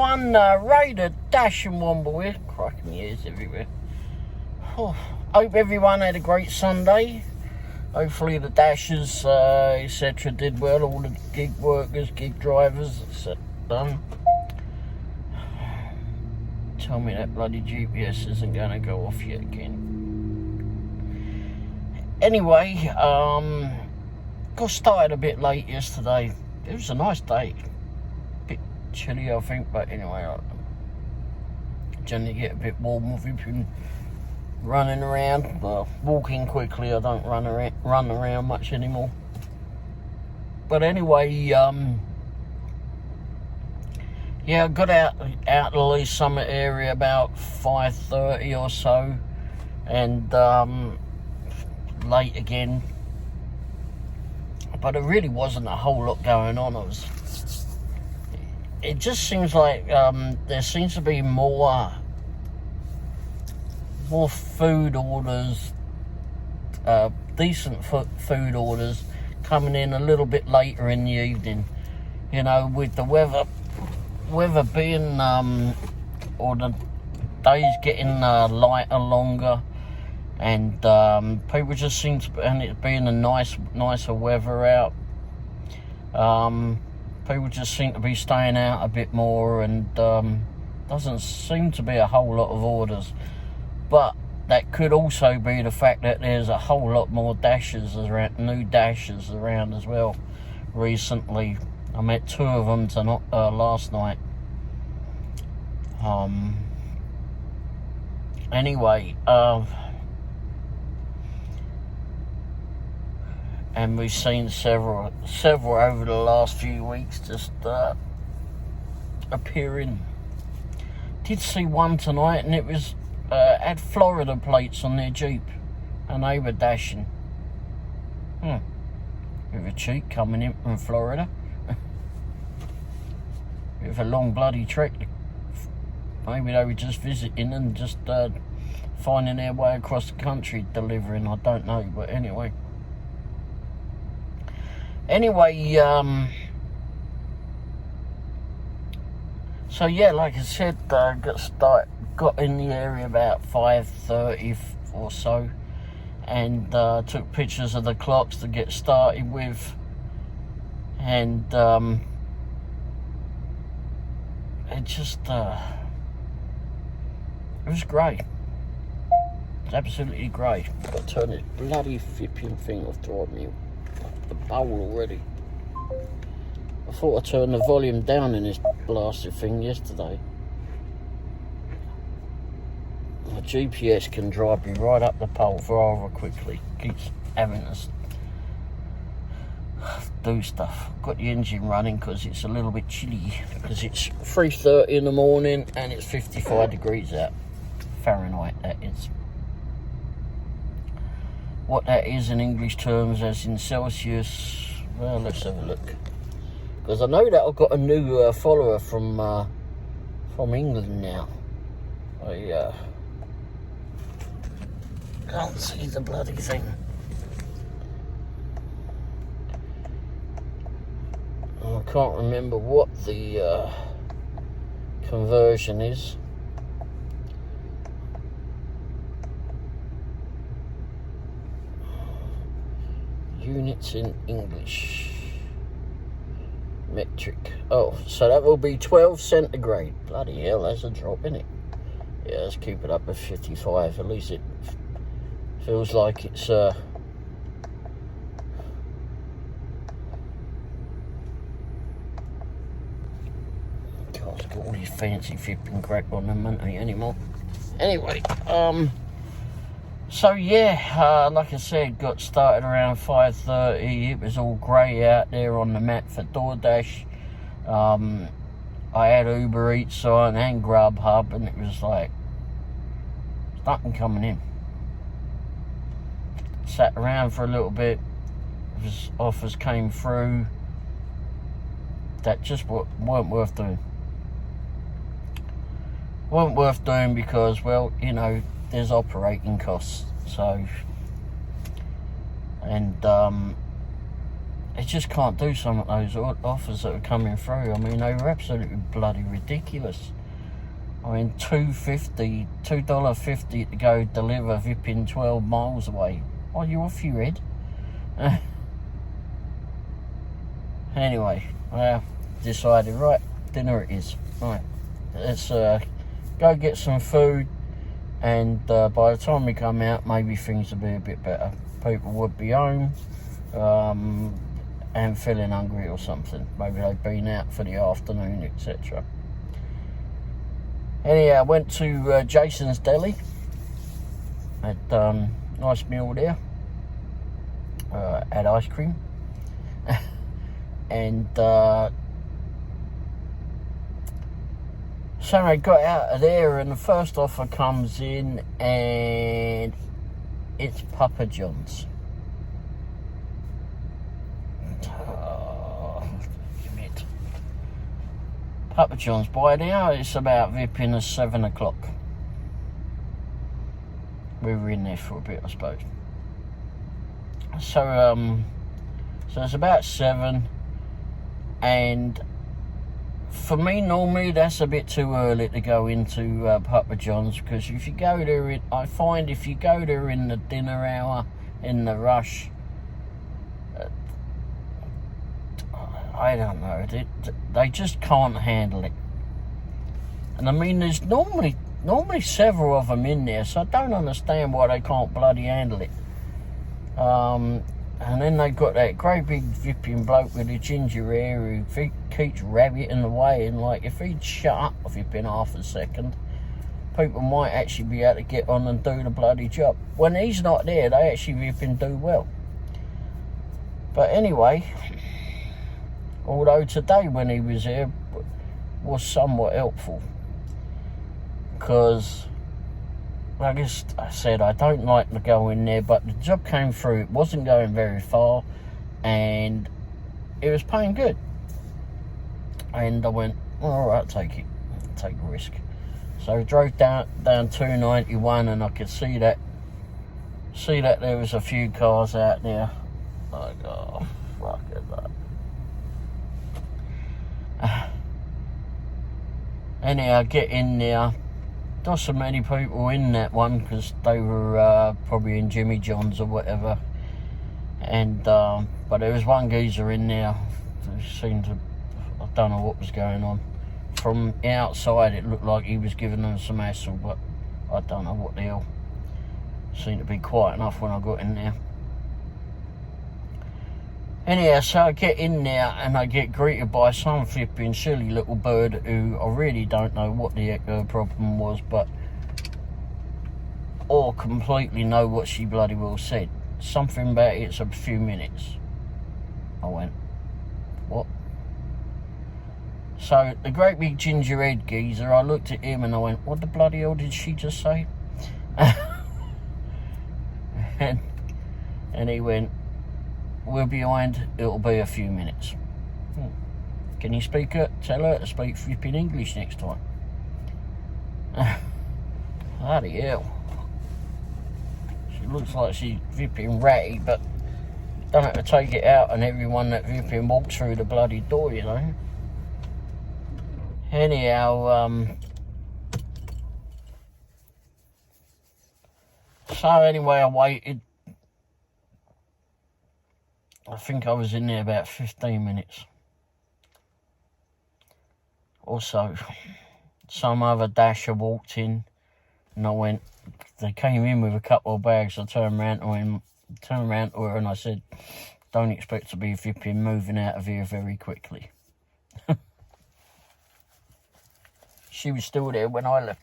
everyone, Raider, Dash and Womble here. Cracking my ears everywhere. Oh, hope everyone had a great Sunday. Hopefully the Dashers, etc. did well. All the gig workers, gig drivers, etc. done. Tell me that bloody GPS isn't going to go off yet again. Anyway, got started a bit late yesterday. It was a nice day. Bit chilly, I think, but anyway, I generally get a bit warm. We've been running around, well, walking quickly. I don't run around much anymore. But anyway, yeah, I got out the Leeds Summit area about 5:30 or so, and late again. But it really wasn't a whole lot going on. It just seems like there seems to be more food orders, decent food orders coming in a little bit later in the evening. You know, with the weather being or the days getting lighter, longer, and people just seem to, and it being a nicer weather out, people just seem to be staying out a bit more, and doesn't seem to be a whole lot of orders. But that could also be the fact that there's a whole lot more Dashers around, new Dashers around as well. Recently, I met two of them last night. Anyway, and we've seen several over the last few weeks just appearing. Did see one tonight, and it was had Florida plates on their Jeep, and they were dashing. Bit of a cheek coming in from Florida. Bit of a long bloody trek. Maybe they were just visiting and just finding their way across the country delivering. I don't know, but anyway. So yeah, like I said, got in the area about 5:30 or so, and took pictures of the clocks to get started with, and it just it was great. It's absolutely great. I've got to turn this bloody flipping thing off, driving me up the bowl already. I thought I turned the volume down in this blasted thing yesterday. The GPS can drive me right up the pole rather quickly. Keeps having us do stuff. Got the engine running because it's a little bit chilly, because it's 3:30 in the morning and it's 55 degrees out. Fahrenheit, that is. What that is in English terms, as in Celsius, well, let's have a look. Because I know that I've got a new follower from England now. I can't see the bloody thing. I can't remember what the conversion is. Units in English. Metric. Oh, so that will be 12 centigrade. Bloody hell, that's a drop, isn't it? Yeah, let's keep it up at 55. At least it feels like it's God, it's got all these fancy flipping crap on them, ain't they, anymore? Anyway, so yeah, like I said, got started around 5:30. It was all grey out there on the map for Doordash. I had Uber Eats on and Grubhub, and it was like, there's nothing coming in. Sat around for a little bit. Offers came through that just weren't worth doing. Weren't worth doing because, well, you know, there's operating costs. So, and They just can't do some of those offers that are coming through. I mean, they were absolutely bloody ridiculous. I mean, $2.50 to go deliver Vipping 12 miles away. Are you off your head? Anyway, well, decided, right, dinner it is. Right, let's go get some food, and by the time we come out, maybe things will be a bit better. People would be home and feeling hungry or something. Maybe they've been out for the afternoon, etc. Anyhow, I went to Jason's Deli. Had nice meal there. Had ice cream. And so I got out of there, and the first offer comes in, and it's Papa John's. Papa John's. By now it's about Vipping at 7 o'clock. We were in there for a bit, I suppose. So it's about 7, and for me, normally that's a bit too early to go into Papa John's, because if you go there, I find if you go there in the dinner hour, in the rush, I don't know, they just can't handle it. And I mean, there's normally several of them in there, so I don't understand why they can't bloody handle it. And then they've got that great big Vipping bloke with the ginger hair who keeps rabbiting away, and like, if he'd shut up Vipping half a second, people might actually be able to get on and do the bloody job. When he's not there, they actually Vipping do well. But anyway, although today when he was here was somewhat helpful, because like I said, I don't like to go in there, but the job came through. It wasn't going very far, and it was paying good. And I went, well, all right, take it, take the risk. So I drove down 291, and I could see that there was a few cars out there. Like, oh, fuck it, that. Anyhow, I get in there. Not so many people in that one, because they were probably in Jimmy John's or whatever. And but there was one geezer in there who seemed to, I don't know what was going on. From outside, it looked like he was giving them some hassle, but I don't know what the hell. Seemed to be quiet enough when I got in there. Anyhow, so I get in there, and I get greeted by some flipping silly little bird who I really don't know what the heck her problem was, or completely know what she bloody well said. Something about it's a few minutes. I went, what? So the great big ginger head geezer, I looked at him and I went, what the bloody hell did she just say? and he went, we're behind, it'll be a few minutes. Can you tell her to speak flipping English next time? Bloody hell. She looks like she's flipping ratty, but don't have to take it out on everyone that flipping walks through the bloody door, you know. Anyhow, so anyway, I waited. I think I was in there about 15 minutes or so. Some other dasher walked in, and I went, they came in with a couple of bags. I turned around to her and I said, don't expect to be flipping moving out of here very quickly. She was still there when I left.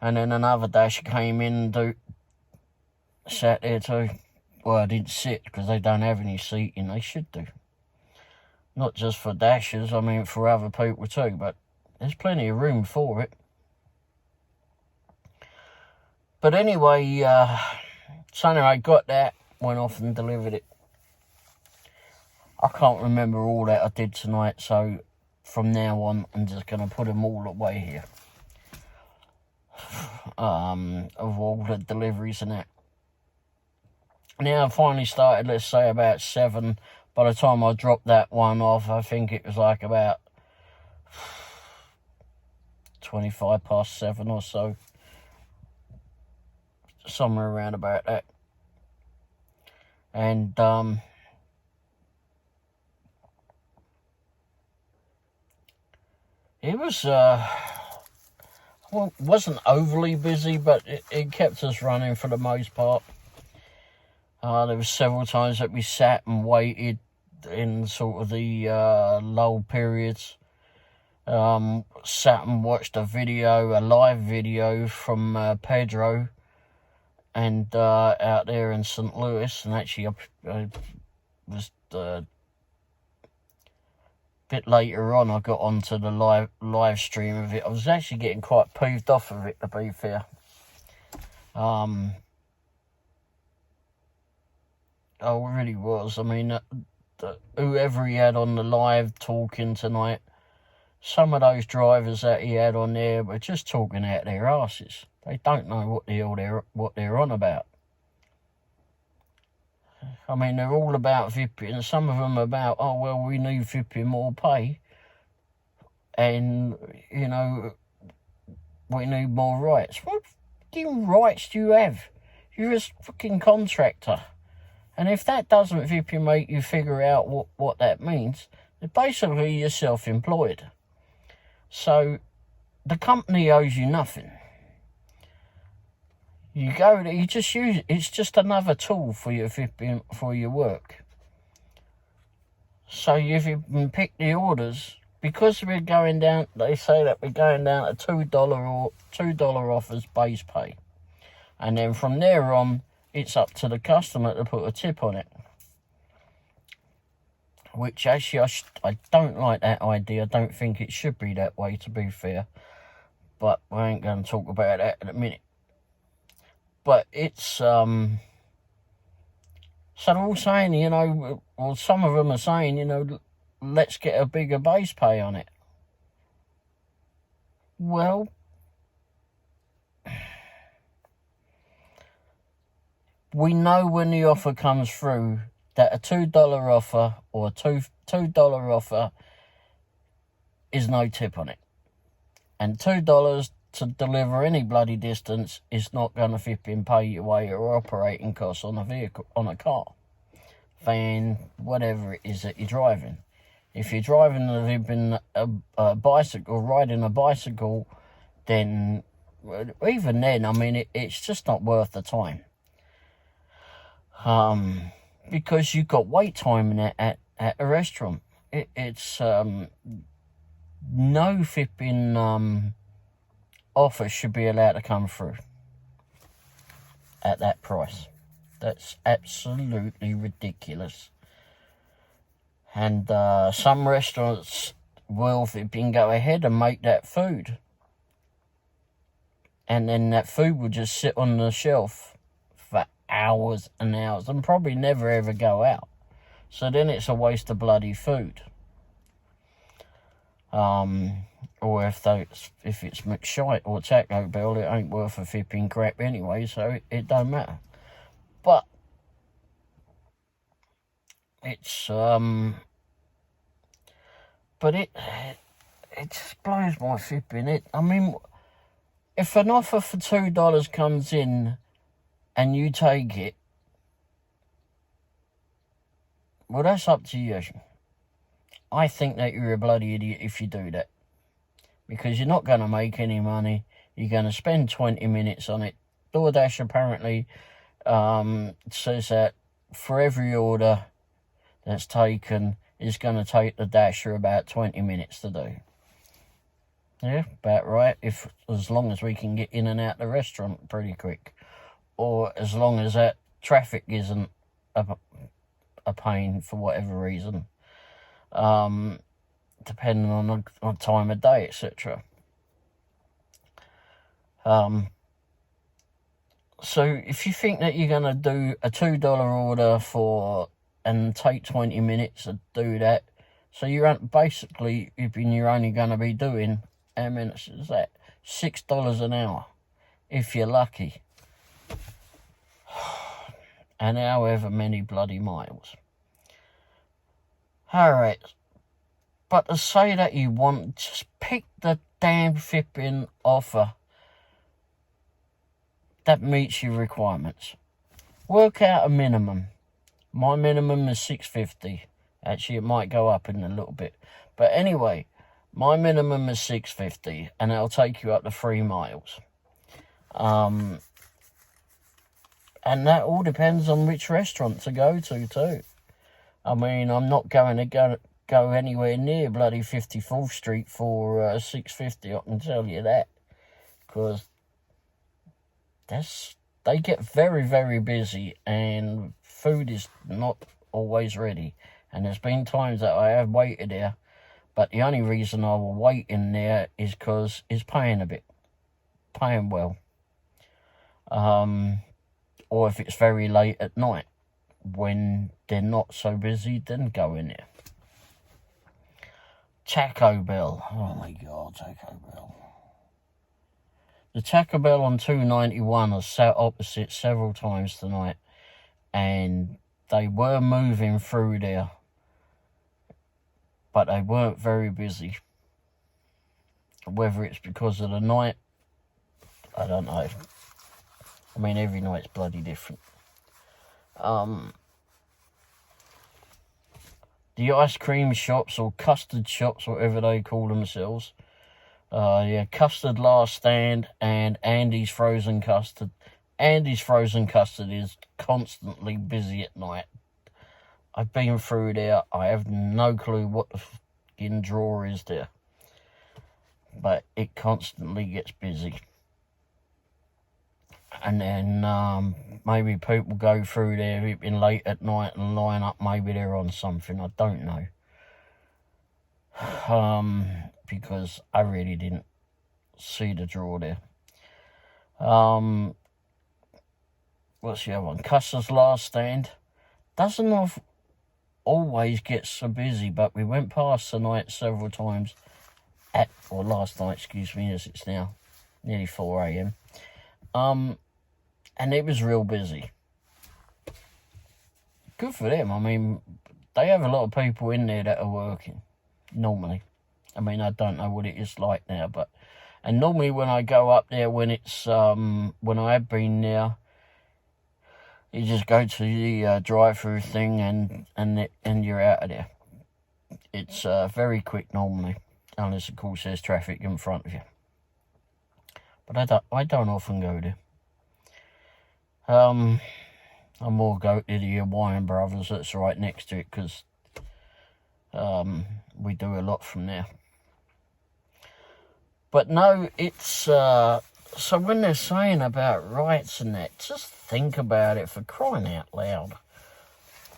And then another dasher came in and sat there too. Well, I didn't sit because they don't have any seating. They should do. Not just for dashers, I mean for other people too, but there's plenty of room for it. But anyway, so anyway, I got that, went off and delivered it. I can't remember all that I did tonight, so from now on, I'm just going to put them all away here. Of all the deliveries and that. Now I finally started, let's say about 7. By the time I dropped that one off, I think it was like about 25 past 7 or so. Somewhere around about that. And it was well, wasn't overly busy, but it kept us running for the most part. There was several times that we sat and waited in sort of the lull periods. Sat and watched a live video from Pedro and out there in St. Louis, and actually I was a bit later on I got onto the live stream of it. I was actually getting quite peeved off of it, to be fair. I really was. I mean, whoever he had on the live talking tonight, some of those drivers that he had on there were just talking out their asses. They don't know what they're on about. I mean, they're all about VIPing, and some of them about, oh, well, we need VIPing more pay, and, you know, we need more rights. What fucking rights do you have? You're a fucking contractor. And if that doesn't VIPing make you figure out what that means, then basically you're self-employed. So the company owes you nothing. You go there, you just use it. It's just another tool for your VIPing, for your work. So if you can pick the orders, because we're going down, they say that we're going down to $2 off as base pay. And then from there on, it's up to the customer to put a tip on it. Which actually, I don't like that idea. I don't think it should be that way, to be fair. But we ain't going to talk about that in a minute. But it's, so they're all saying, you know, well, some of them are saying, you know, let's get a bigger base pay on it. Well, we know when the offer comes through that a $2 offer or a $2 offer is no tip on it. And $2 to deliver any bloody distance is not going to VIPing pay your way or operating costs on a vehicle, on a car, van, whatever it is that you're driving. If you're driving a bicycle, riding a bicycle, then even then, I mean, it's just not worth the time. Because you've got wait time at a restaurant. It's no VIPing offer should be allowed to come through at that price. That's absolutely ridiculous. And some restaurants will VIPing go ahead and make that food, and then that food will just sit on the shelf for hours and hours and probably never ever go out. So then it's a waste of bloody food. Or if it's McShite or Taco Bell, it ain't worth a VIPing crap anyway, so it don't matter. But it's but it just blows my VIPing. I mean, if an offer for $2 comes in and you take it, well, that's up to you. I think that you're a bloody idiot if you do that. Because you're not going to make any money. You're going to spend 20 minutes on it. Doordash apparently says that for every order that's taken, it's going to take the dasher about 20 minutes to do. Yeah, about right. As long as we can get in and out the restaurant pretty quick. Or as long as that traffic isn't a pain for whatever reason. Depending on time of day, etc. So if you think that you're going to do a $2 order and take 20 minutes to do that, so you're basically, you're only going to be doing, how many minutes is that? $6 an hour, if you're lucky. and however many bloody miles. Alright, but to say that you want, just pick the damn flipping offer that meets your requirements. Work out a minimum. My minimum is $6.50. Actually, it might go up in a little bit. But anyway, my minimum is $6.50, and it'll take you up to 3 miles. And that all depends on which restaurant to go to, too. I mean, I'm not going to go anywhere near bloody 54th Street for $6.50, I can tell you that. Because they get very, very busy, and food is not always ready. And there's been times that I have waited there, but the only reason I will wait in there is because it's paying well. Or if it's very late at night, when they're not so busy, then go in there. Taco Bell. Oh my God, Taco Bell. The Taco Bell on 291 has sat opposite several times tonight, and they were moving through there, but they weren't very busy. Whether it's because of the night, I don't know. I mean, every night's bloody different. The ice cream shops, or custard shops, whatever they call themselves. Custard Last Stand and Andy's Frozen Custard. Andy's Frozen Custard is constantly busy at night. I've been through there. I have no clue what the fucking drawer is there. But it constantly gets busy. And then maybe people go through there in late at night and line up. Maybe they're on something. I don't know. Because I really didn't see the drawer there. What's the other one? Custer's Last Stand. Doesn't always get so busy, but we went past tonight several times. Last night, excuse me, as it's now nearly 4 a.m. And it was real busy. Good for them. I mean, they have a lot of people in there that are working, normally. I mean, I don't know what it is like now, and normally when I go up there, when I have been there, you just go to the drive-through thing and you're out of there. It's very quick normally, unless of course there's traffic in front of you. But I don't often go there. I more go to the Hawaiian Brothers that's right next to it, because we do a lot from there. But no, it's so when they're saying about rights and that, just think about it, for crying out loud.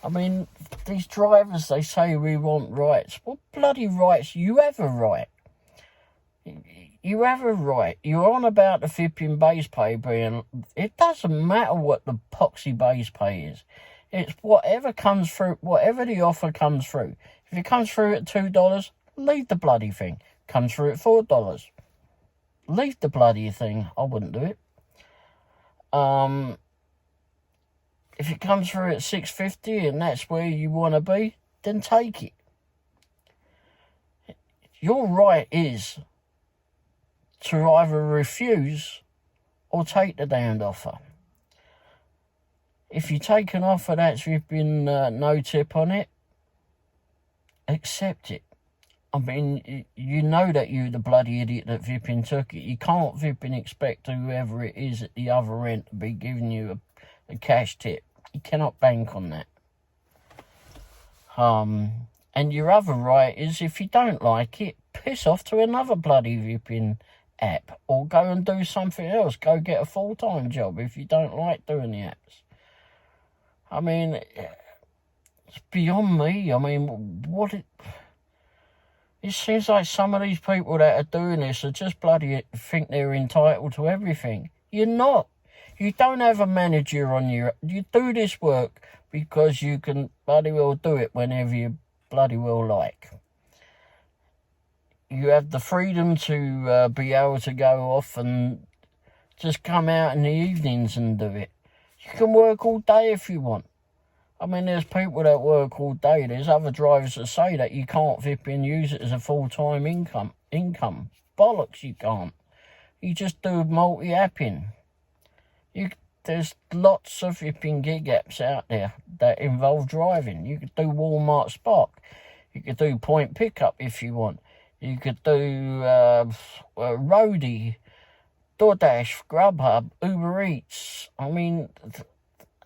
I mean, these drivers, they say we want rights. What bloody rights? You have a right. You have a right. You're on about the flipping base pay being... It doesn't matter what the poxy base pay is. It's whatever comes through, whatever the offer comes through. If it comes through at $2, leave the bloody thing. Comes through at $4, leave the bloody thing. I wouldn't do it. If it comes through at $6.50 and that's where you want to be, then take it. Your right is to either refuse or take the damned offer. If you take an offer that's been no tip on it, accept it. I mean, you know that you're the bloody idiot that flipping took it. You can't flipping expect whoever it is at the other end to be giving you a cash tip. You cannot bank on that. And your other right is, if you don't like it, piss off to another bloody flipping app, or go and do something else. Go get a full-time job if you don't like doing the apps. I mean, it's beyond me. I mean, it seems like some of these people that are doing this are just bloody think they're entitled to everything. You're not. You don't have a manager on you. You do this work because you can bloody well do it whenever you bloody well like. You have the freedom to be able to go off and just come out in the evenings and do it. You can work all day if you want. I mean, there's people that work all day. There's other drivers that say that you can't use it as a full-time income. Bollocks, you can't. You just do multi-apping. There's lots of gig apps out there that involve driving. You could do Walmart Spark. You could do Point Pickup if you want. You could do Roadie, Doordash, Grubhub, Uber Eats. I mean,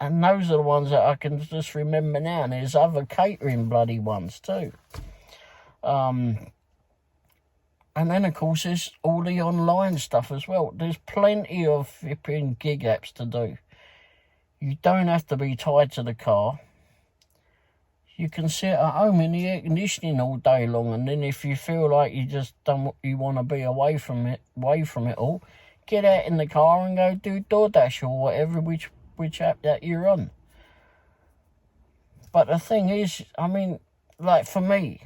and those are the ones that I can just remember now. And there's other catering bloody ones too. And then, of course, there's all the online stuff as well. There's plenty of flipping gig apps to do. You don't have to be tied to the car. You can sit at home in the air conditioning all day long, and then if you feel like you want to be away from it all, get out in the car and go do Doordash or whatever, which app that you're on. But the thing is, I mean, like for me,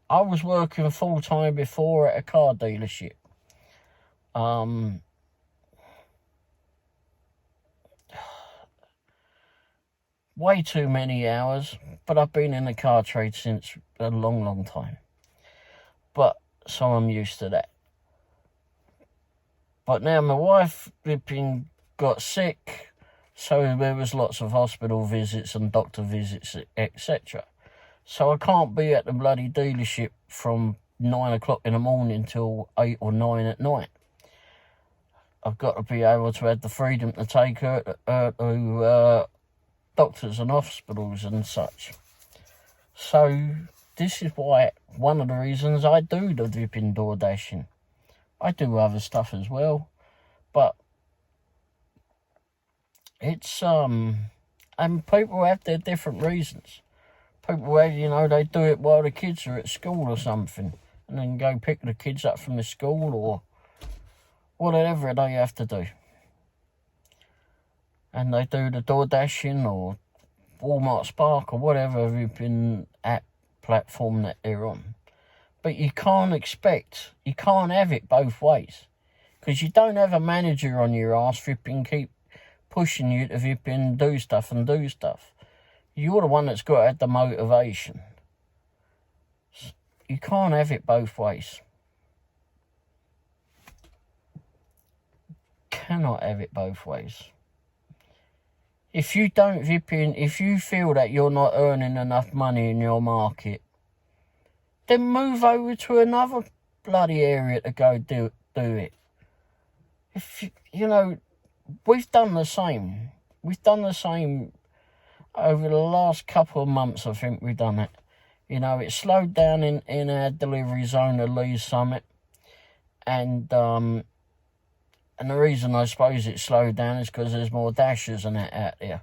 I was working full-time before at a car dealership. Way too many hours, but I've been in the car trade since a long, long time. So I'm used to that. But now my wife got sick, so there was lots of hospital visits and doctor visits, etc. So I can't be at the bloody dealership from 9 o'clock in the morning till 8 or 9 at night. I've got to be able to have the freedom to take her to doctors and hospitals and such. So this is why, one of the reasons I do the flipping door dashing. I do other stuff as well, but it's and people have their different reasons. People have, they do it while the kids are at school or something, and then go pick the kids up from the school or whatever they have to do. And they do the door dashing or Walmart Spark or whatever flipping app platform that they're on. But you can't have it both ways. Because you don't have a manager on your ass flipping keep pushing you to flipping do stuff. You're the one that's got to have the motivation. You can't have it both ways. Cannot have it both ways. If you feel that you're not earning enough money in your market, then move over to another bloody area to go do it. We've done the same. We've done the same over the last couple of months. I think we've done it. It slowed down in our delivery zone of Leeds Summit, and the reason I suppose it slowed down is because there's more dashers and that out there.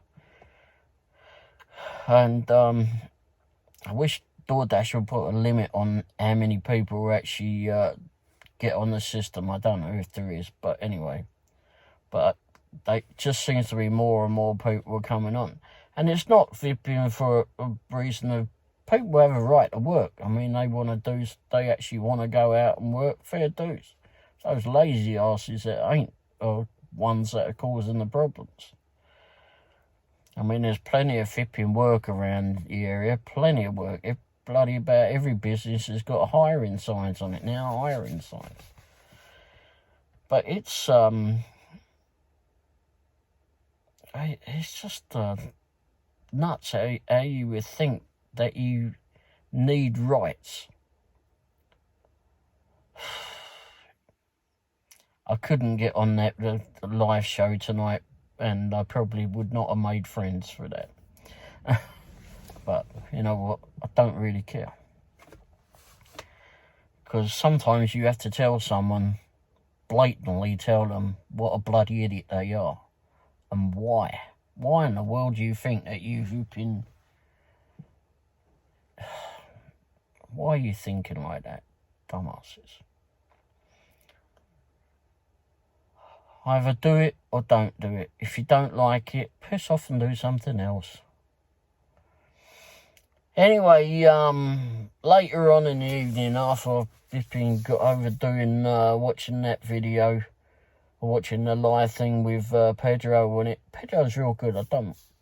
And I wish Doordash would put a limit on how many people actually get on the system. I don't know if there is, but anyway. But they just seems to be more and more people coming on. And it's not flipping for a reason of people have a right to work. I mean, they actually want to go out and work, fair dues. Those lazy asses that ain't are ones that are causing the problems. I mean, there's plenty of flipping work around the area, plenty of work. Bloody about every business has got hiring signs on it now, hiring signs. But it's just nuts how you would think that you need rights. I couldn't get on the live show tonight, and I probably would not have made friends for that. But you know what? I don't really care. Because sometimes you have to tell someone, blatantly tell them what a bloody idiot they are. And why. Why in the world do you think that you've been... Why are you thinking like that, dumbasses? Either do it or don't do it. If you don't like it, piss off and do something else. Anyway, later on in the evening, after I've got over watching that video, watching the live thing with Pedro on it. Pedro's real good.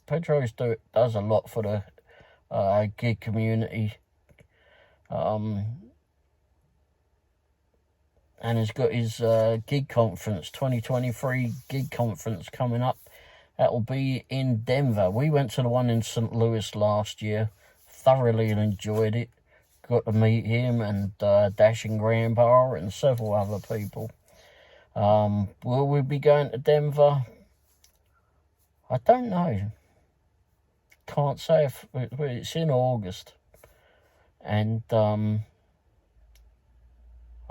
Pedro does a lot for the gig community. And he's got his gig conference, 2023 gig conference coming up. That'll be in Denver. We went to the one in St. Louis last year. Thoroughly enjoyed it. Got to meet him and Dash and Grandpa and several other people. Will we be going to Denver? I don't know. Can't say if it's in August. And I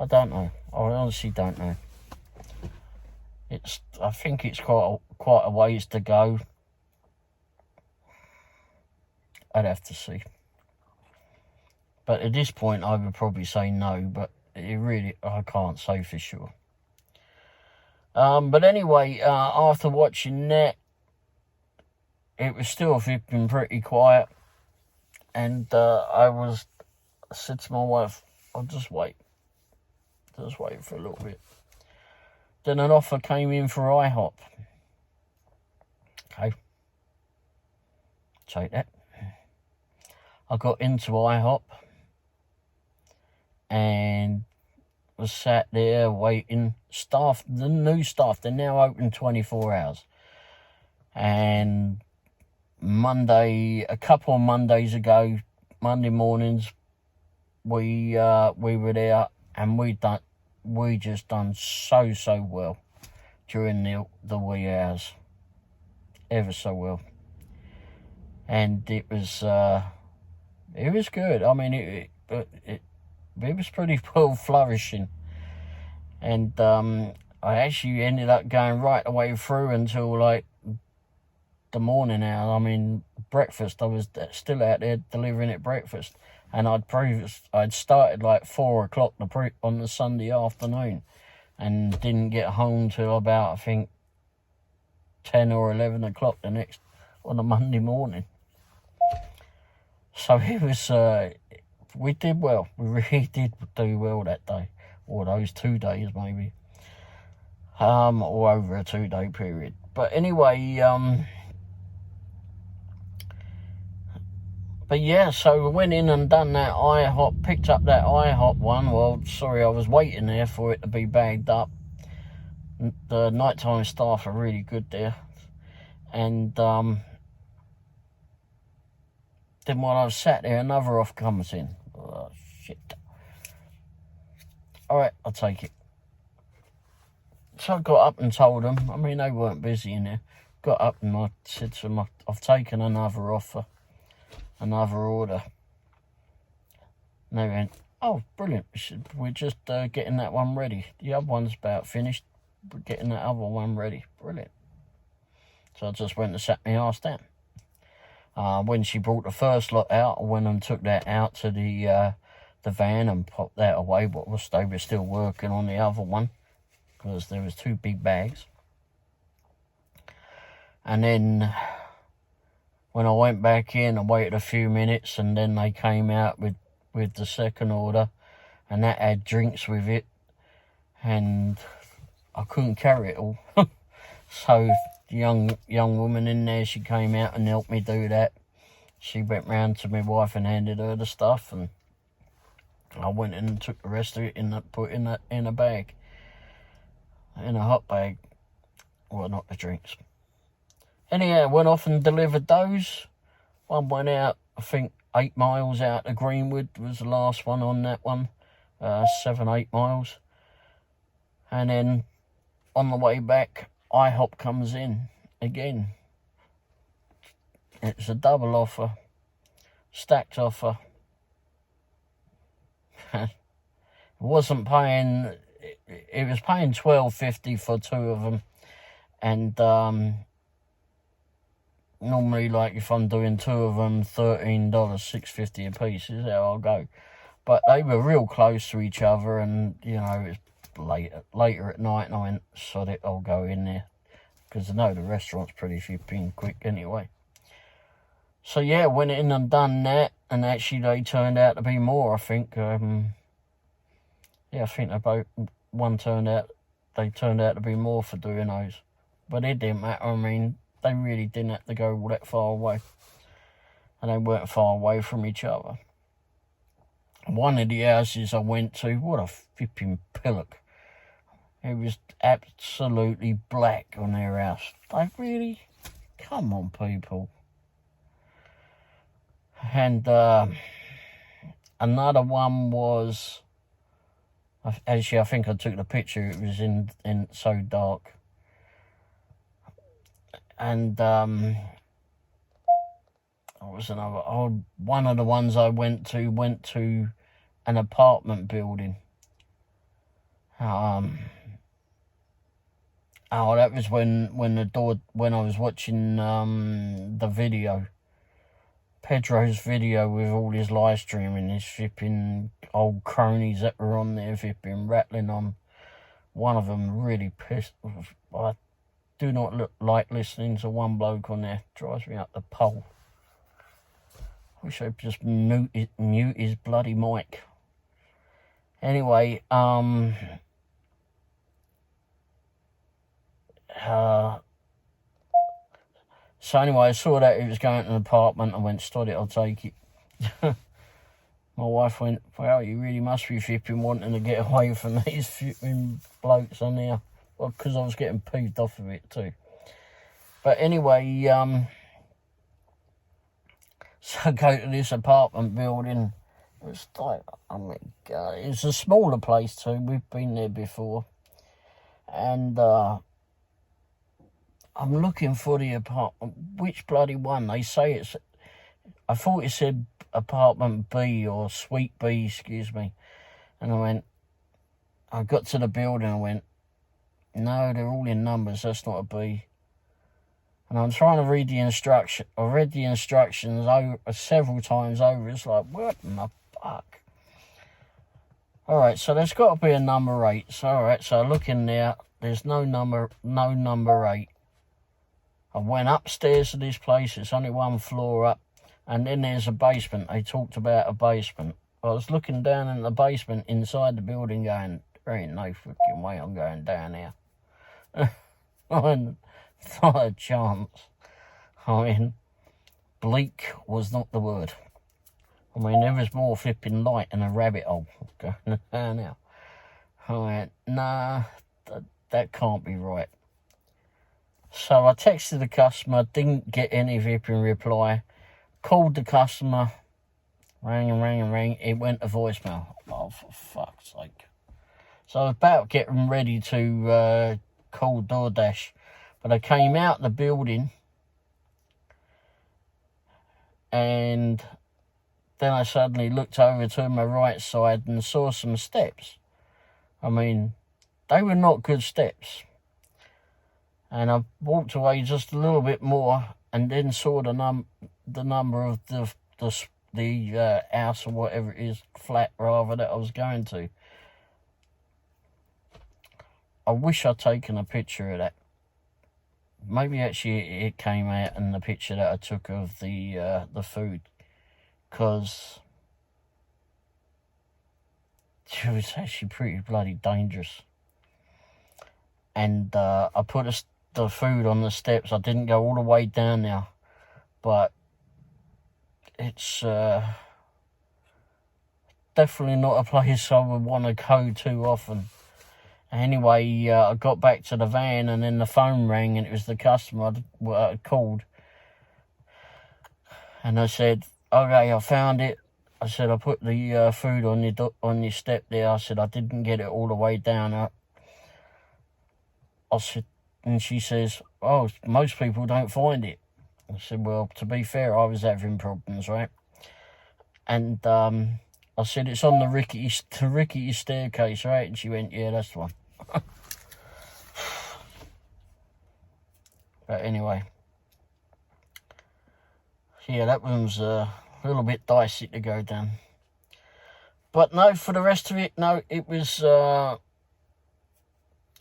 don't know. I honestly don't know. I think it's quite a ways to go. I'd have to see. But at this point, I would probably say no. But I can't say for sure. But anyway, after watching that, it was still been pretty quiet, and I said to my wife, "I'll just wait for a little bit." Then an offer came in for IHOP. Okay, take that. I got into IHOP and was sat there waiting. The new staff, they're now open 24 hours. And a couple of Mondays ago, Monday mornings, we were there, and we just done so well during the wee hours, ever so well, and it was good. I mean, it was pretty well flourishing, and I actually ended up going right the way through until like the morning hour. I mean, breakfast. I was still out there delivering at breakfast, and I'd started like 4 o'clock on the Sunday afternoon, and didn't get home till about, I think, 10 or 11 o'clock on a Monday morning. So it was. We did well. We really did do well that day, or those 2 days maybe, or over a 2-day period. But anyway, but yeah, so we went in and done that IHOP, picked up that IHOP one. Well, sorry, I was waiting there for it to be bagged up. The nighttime staff are really good there. And then while I was sat there, another offer comes in. Oh, shit. Alright, I'll take it. So I got up and told them, I mean, they weren't busy in there. Got up and I said to them, I've taken another offer. Another order. And they went, "Oh, brilliant. We're just getting that one ready. The other one's about finished. We're getting that other one ready." Brilliant. So I just went and sat my arse down. When she brought the first lot out, I went and took that out to the van and popped that away. But they were still working on the other one because there was 2 big bags. And then when I went back in, I waited a few minutes, and then they came out with the second order, and that had drinks with it, and I couldn't carry it all. So the young woman in there, she came out and helped me do that. She went round to my wife and handed her the stuff, and I went in and took the rest of it put in a bag, in a hot bag. Well, not the drinks. Anyhow, went off and delivered those. One went out, I think, 8 miles out to Greenwood was the last one on that one. 7-8 miles. And then on the way back, IHOP comes in again. It's a double offer, stacked offer. It was paying $12.50 for 2 of them, and normally, like, if I'm doing 2 of them, $13, $6.50 a piece is how I'll go. But they were real close to each other, and, you know, it was later at night, and I went, sod it, I'll go in there. Because I know the restaurant's pretty flipping quick anyway. So, yeah, went in and done that, and actually they turned out to be more, I think. I think one turned out they turned out to be more for doing those. But it didn't matter. I mean, they really didn't have to go all that far away. And they weren't far away from each other. One of the houses I went to, what a flipping pillock. It was absolutely black on their house. Like, really? Come on, people. And another one was, actually, I think I took the picture. It was in so dark. And what was another? Oh, one of the ones I went to an apartment building. Oh, that was when I was watching the video, Pedro's video with all his live streaming, his flipping old cronies that were on there, flipping rattling on. One of them really pissed. I do not like listening to one bloke on there. Drives me up the pole. Wish I'd just mute his bloody mic. Anyway, so anyway, I saw that it was going to an apartment. I went, "Stod it, I'll take it." My wife went, "Well, you really must be flipping wanting to get away from these flipping blokes on here." Well, because I was getting peeved off of it too. But anyway, so I go to this apartment building. It was like, oh my God, it's a smaller place too. We've been there before. And I'm looking for the apartment. Which bloody one? They say it's, I thought it said apartment B or suite B, excuse me. And I got to the building and I went, no, they're all in numbers, that's not a B. And I'm trying to read the instruction. I read the instructions several times over. It's like, what in the fuck? Alright, so there's got to be a number 8. So alright, so I look in there, there's no number 8. I went upstairs to this place, it's only one floor up, and then there's a basement. They talked about a basement. I was looking down in the basement inside the building going, there ain't no freaking way I'm going down here. Not a chance. I mean, bleak was not the word. I mean, there was more flipping light in a rabbit hole going down now. I went, nah, that can't be right. So I texted the customer, didn't get any flipping reply. Called the customer, rang and rang and rang. It went to voicemail. Oh, for fuck's sake. So I was about getting ready to call Doordash. But I came out the building and then I suddenly looked over to my right side and saw some steps. I mean, they were not good steps. And I walked away just a little bit more and then saw the number of the house or whatever it is, flat rather, that I was going to. I wish I'd taken a picture of that. Maybe actually it came out in the picture that I took of the food, because it was actually pretty bloody dangerous. And I put the food on the steps. I didn't go all the way down there, but it's definitely not a place I would want to go too often. Anyway, I got back to the van and then the phone rang and it was the customer I'd called. And I said, okay, I found it. I said, I put the food on your step there. I said, I didn't get it all the way down. I said, and she says, oh, most people don't find it. I said, well, to be fair, I was having problems, right? And I said, it's on the rickety staircase, right? And she went, yeah, that's the one. But anyway, yeah, that one was a little bit dicey to go down. But no, for the rest of it, no, it was an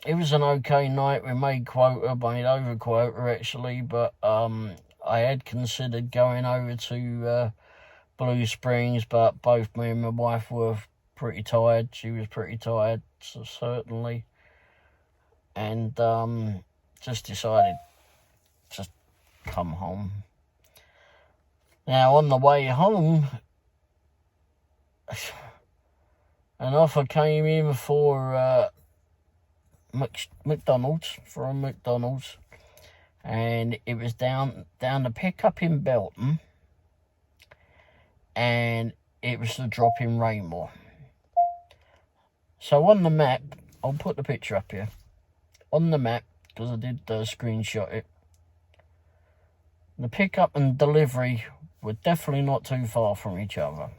okay night. We made over quota actually, but I had considered going over to Blue Springs, but both me and my wife were pretty tired. She was pretty tired, so certainly. and just decided just come home. Now on the way home, an offer came in for McDonald's, and it was down to pick up in Belton, and it was to drop in Raymore. So on the map, I'll put the picture up here. On the map, because I did screenshot it, the pickup and delivery were definitely not too far from each other.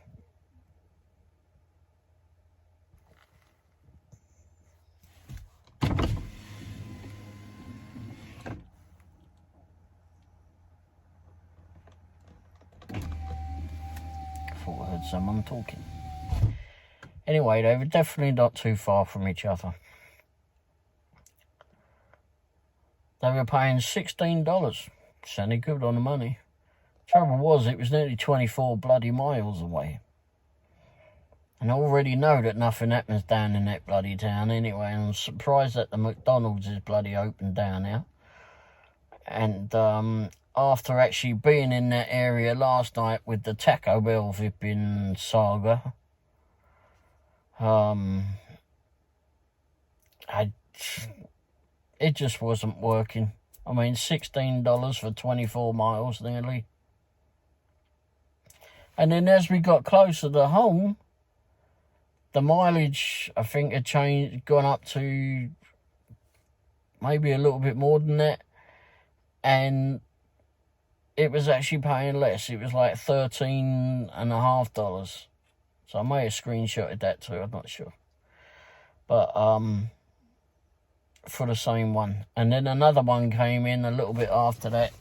Thought I heard someone talking. Anyway, they were definitely not too far from each other. They were paying $16. Sounded good on the money. Trouble was, it was nearly 24 bloody miles away. And I already know that nothing happens down in that bloody town anyway. And I'm surprised that the McDonald's is bloody open down now. And after actually being in that area last night with the Taco Bell flipping saga, it just wasn't working. I mean, $16 for 24 miles nearly. And then as we got closer to home, the mileage, I think, had gone up to maybe a little bit more than that. And it was actually paying less. It was like $13.50. So I may have screenshotted that too, I'm not sure. But for the same one. And then another one came in a little bit after that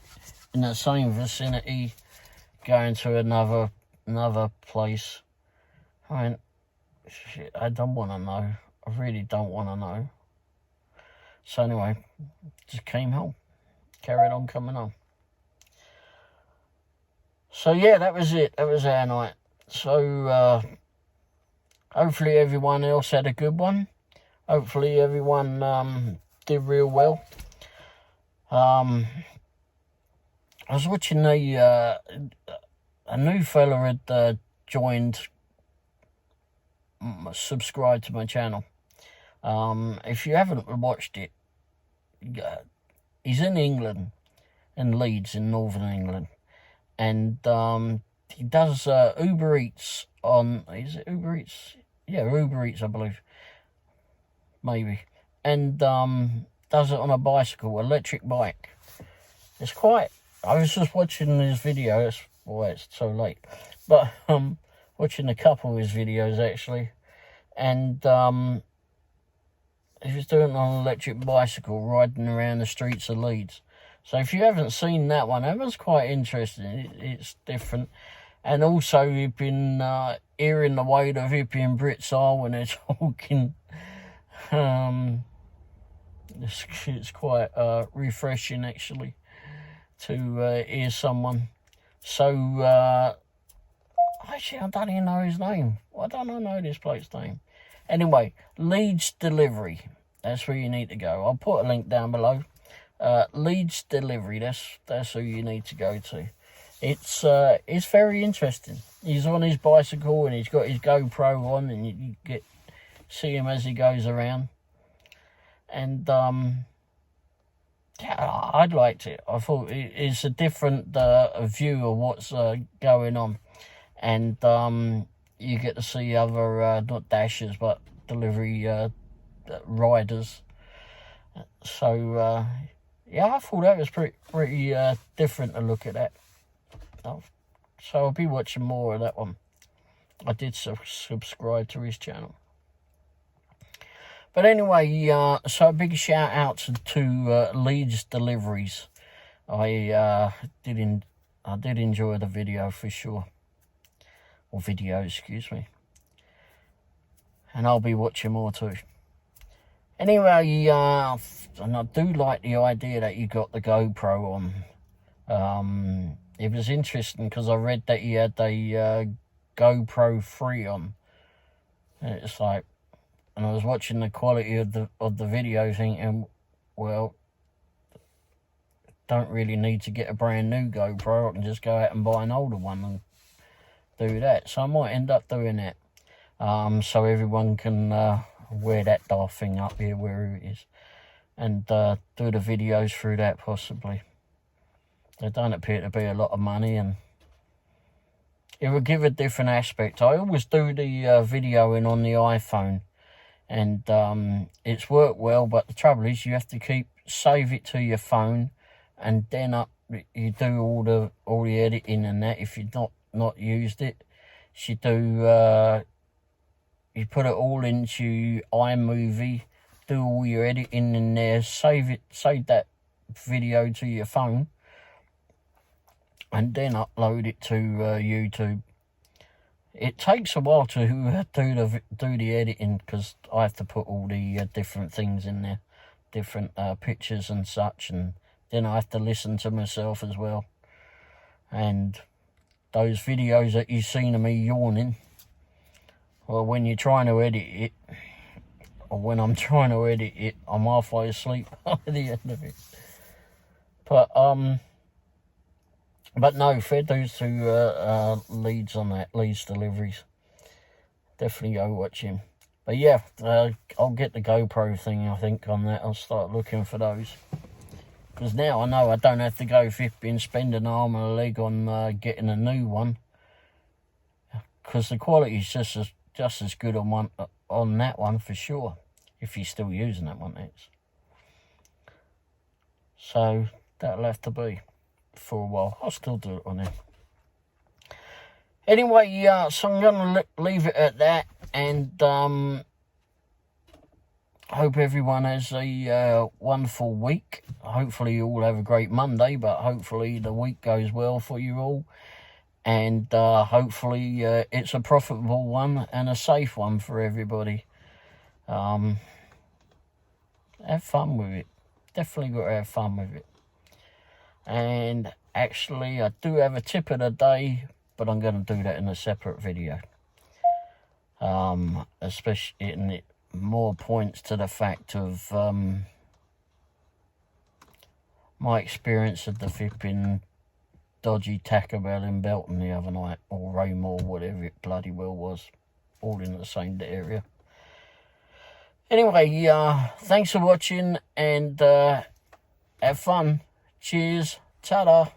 in the same vicinity, going to another place. I mean, shit, I don't want to know. I really don't want to know. So anyway, just came home. Carried on coming home. So yeah, that was it. That was our night. So hopefully everyone else had a good one. Hopefully everyone did real well. I was watching a new fella had joined, subscribed to my channel. If you haven't watched it, he's in England, in Leeds, in northern England, and he does Uber Eats on, is it Uber Eats? Yeah, Uber Eats, I believe. Maybe. And does it on a bicycle, electric bike. It's quite, I was just watching his video, that's why it's so late, but watching a couple of his videos actually, and he was doing it on an electric bicycle, riding around the streets of Leeds. So if you haven't seen that one, that was quite interesting. It's different. And also you've been hearing the way the Hippie Brits are when they're talking. It's quite refreshing actually to hear someone. So actually, I don't even know his name. Why don't I know this bloke's name? Anyway, Leeds Delivery. That's where you need to go. I'll put a link down below. Leeds Delivery. That's who you need to go to. It's very interesting. He's on his bicycle and he's got his GoPro on, and you get see him as he goes around. And yeah, I liked it. I thought it's a different view of what's going on, and you get to see other not dashers but delivery riders. So yeah, I thought that was pretty different to look at that. So I'll be watching more of that one. I did subscribe to his channel. But anyway, so a big shout out to Leeds Deliveries. I did enjoy the video for sure, or video, excuse me. And I'll be watching more too. Anyway, and I do like the idea that you got the GoPro on. It was interesting because I read that he had a GoPro 3 on, and it's like, and I was watching the quality of the video thinking, well, don't really need to get a brand new GoPro. I can just go out and buy an older one and do that. So I might end up doing that. So everyone can wear that daft thing up here where it is, and do the videos through that possibly. They don't appear to be a lot of money, and it will give a different aspect. I always do the videoing on the iPhone, and it's worked well, but the trouble is you have to save it to your phone, and then you do all the editing and that. If you've not used it, you do you put it all into iMovie, do all your editing in there, save that video to your phone, and then upload it to YouTube. It takes a while to do the editing, because I have to put all the different things in there, different pictures and such, and then I have to listen to myself as well. And those videos that you've seen of me yawning, well, when you're trying to edit it, or when I'm trying to edit it, I'm halfway asleep at the end of it. But no, fair dues to Leeds on that, Leeds Deliveries. Definitely go watch him. But yeah, I'll get the GoPro thing, I think, on that. I'll start looking for those. Because now I know I don't have to go flipping, spend an arm and a leg on getting a new one. Because the quality is just as good on that one for sure. If you're still using that one, that's. So that'll have to be for a while. I'll still do it on there. Anyway, so I'm going to leave it at that, and hope everyone has a wonderful week. Hopefully you all have a great Monday, but hopefully the week goes well for you all, and hopefully it's a profitable one and a safe one for everybody. Have fun with it. Definitely got to have fun with it. And actually, I do have a tip of the day, but I'm going to do that in a separate video. Especially in it, more points to the fact of my experience of the flipping dodgy Taco Bell in Belton the other night, or Raymore, whatever it bloody well was, all in the same area. Anyway, thanks for watching, and have fun. Cheers. Ta-da.